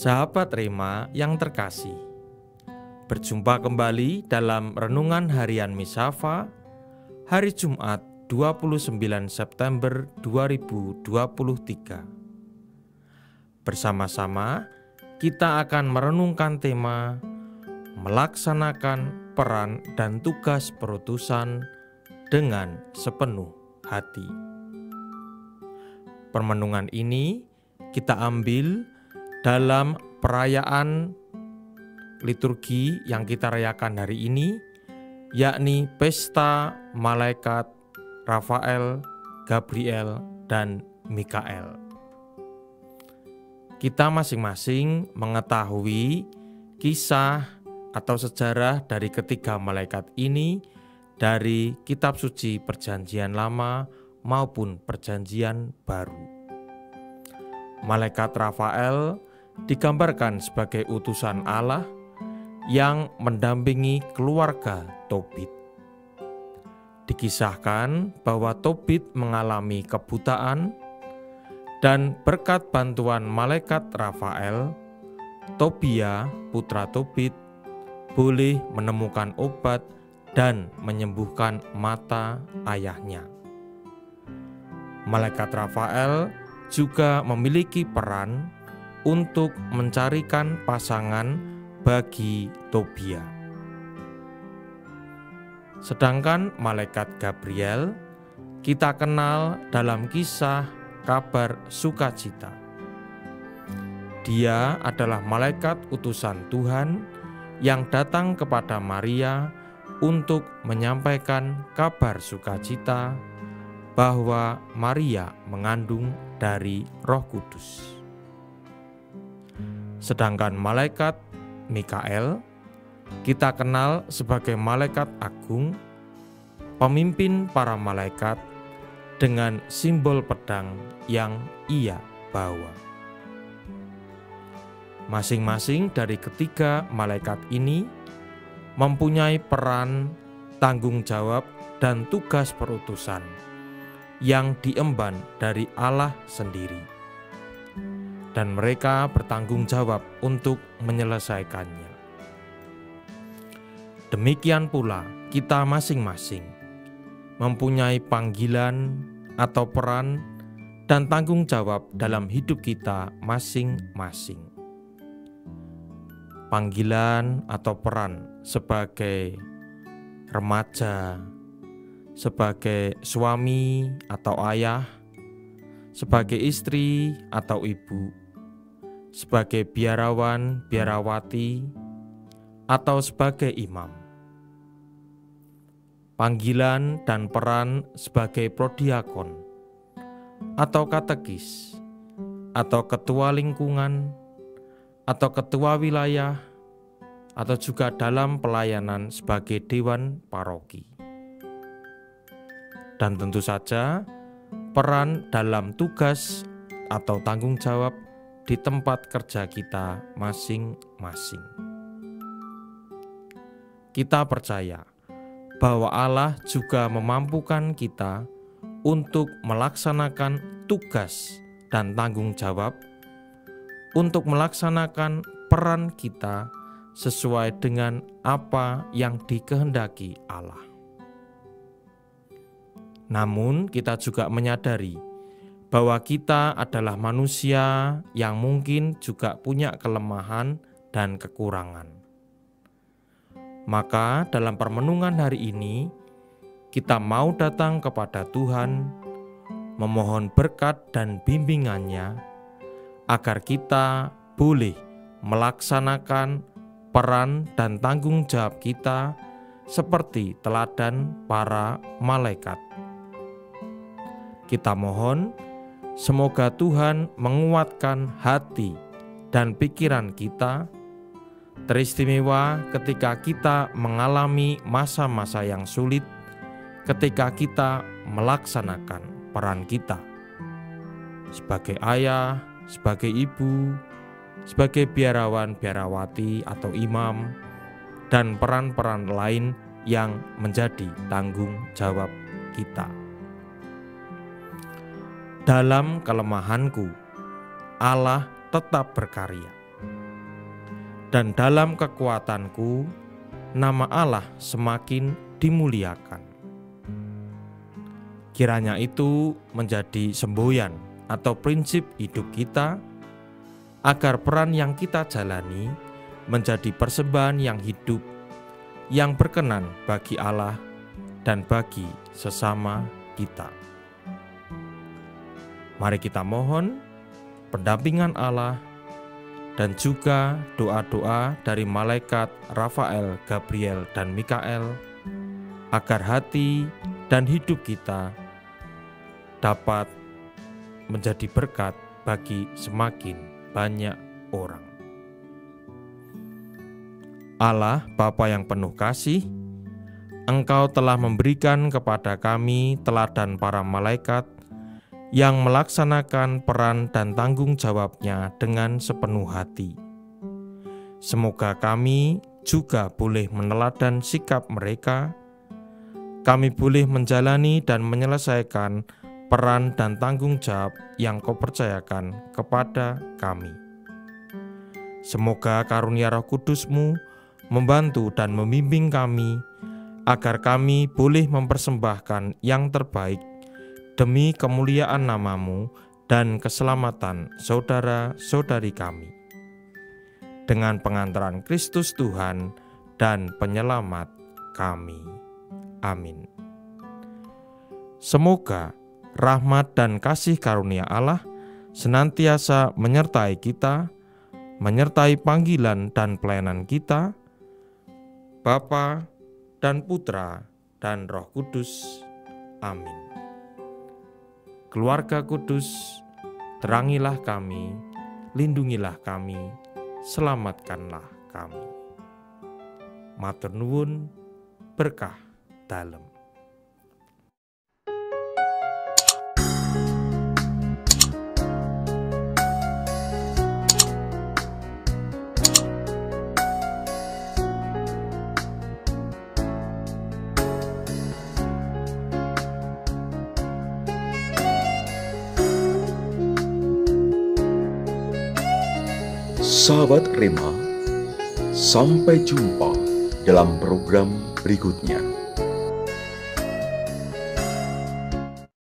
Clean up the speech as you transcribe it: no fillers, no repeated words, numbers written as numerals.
Sahabat Rema yang terkasih, berjumpa kembali dalam Renungan Harian Mishafa, hari Jumat 29 September 2023. Bersama-sama kita akan merenungkan tema melaksanakan peran dan tugas perutusan dengan sepenuh hati. Permenungan ini kita ambil dalam perayaan liturgi yang kita rayakan hari ini, yakni Pesta Malaikat Rafael, Gabriel, dan Mikael. Kita masing-masing mengetahui kisah atau sejarah dari ketiga malaikat ini dari kitab suci Perjanjian Lama maupun Perjanjian Baru. Malaikat Rafael digambarkan sebagai utusan Allah yang mendampingi keluarga Tobit. Dikisahkan bahwa Tobit mengalami kebutaan dan berkat bantuan malaikat Rafael, Tobia, putra Tobit, boleh menemukan obat dan menyembuhkan mata ayahnya. Malaikat Rafael juga memiliki peran untuk mencarikan pasangan bagi Tobia. Sedangkan malaikat Gabriel kita kenal dalam kisah kabar sukacita. Dia adalah malaikat utusan Tuhan yang datang kepada Maria untuk menyampaikan kabar sukacita bahwa Maria mengandung dari Roh Kudus. Sedangkan malaikat Mikael kita kenal sebagai malaikat agung, pemimpin para malaikat dengan simbol pedang yang ia bawa. Masing-masing dari ketiga malaikat ini mempunyai peran, tanggung jawab, dan tugas perutusan yang diemban dari Allah sendiri. Dan mereka bertanggung jawab untuk menyelesaikannya. Demikian pula kita masing-masing mempunyai panggilan atau peran dan tanggung jawab dalam hidup kita masing-masing. Panggilan atau peran sebagai remaja, sebagai suami atau ayah, sebagai istri atau ibu, sebagai biarawan, biarawati, atau sebagai imam. Panggilan dan peran sebagai prodiakon, atau katekis, atau ketua lingkungan, atau ketua wilayah, atau juga dalam pelayanan sebagai dewan paroki. Dan tentu saja peran dalam tugas atau tanggung jawab di tempat kerja kita masing-masing. Kita percaya bahwa Allah juga memampukan kita untuk melaksanakan tugas dan tanggung jawab, untuk melaksanakan peran kita sesuai dengan apa yang dikehendaki Allah. Namun kita juga menyadari bahwa kita adalah manusia yang mungkin juga punya kelemahan dan kekurangan. Maka dalam permenungan hari ini, kita mau datang kepada Tuhan, memohon berkat dan bimbingannya, agar kita boleh melaksanakan peran dan tanggung jawab kita seperti teladan para malaikat. Kita mohon, semoga Tuhan menguatkan hati dan pikiran kita, teristimewa ketika kita mengalami masa-masa yang sulit, ketika kita melaksanakan peran kita sebagai ayah, sebagai ibu, sebagai biarawan, biarawati, atau imam, dan peran-peran lain yang menjadi tanggung jawab kita. Dalam kelemahanku, Allah tetap berkarya. dan dalam kekuatanku nama Allah semakin dimuliakan. Kiranya itu menjadi semboyan atau prinsip hidup kita, agar peran yang kita jalani menjadi persembahan yang hidup, yang berkenan bagi Allah dan bagi sesama kita. Mari kita mohon pendampingan Allah dan juga doa-doa dari malaikat Rafael, Gabriel, dan Mikael, agar hati dan hidup kita dapat menjadi berkat bagi semakin banyak orang. Allah Bapa yang penuh kasih, Engkau telah memberikan kepada kami teladan para malaikat yang melaksanakan peran dan tanggung jawabnya dengan sepenuh hati. Semoga kami juga boleh meneladan sikap mereka. Kami boleh menjalani dan menyelesaikan peran dan tanggung jawab yang Kau percayakan kepada kami. Semoga karunia Roh Kudus-Mu membantu dan membimbing kami, agar kami boleh mempersembahkan yang terbaik demi kemuliaan nama-Mu dan keselamatan saudara-saudari kami. Dengan pengantaran Kristus Tuhan dan Penyelamat kami. Amin. Semoga rahmat dan kasih karunia Allah senantiasa menyertai kita, menyertai panggilan dan pelayanan kita, Bapa dan Putra dan Roh Kudus. Amin. Keluarga kudus, terangilah kami, lindungilah kami, selamatkanlah kami. Matur nuwun, berkah dalem. Sahabat Rema, sampai jumpa dalam program berikutnya.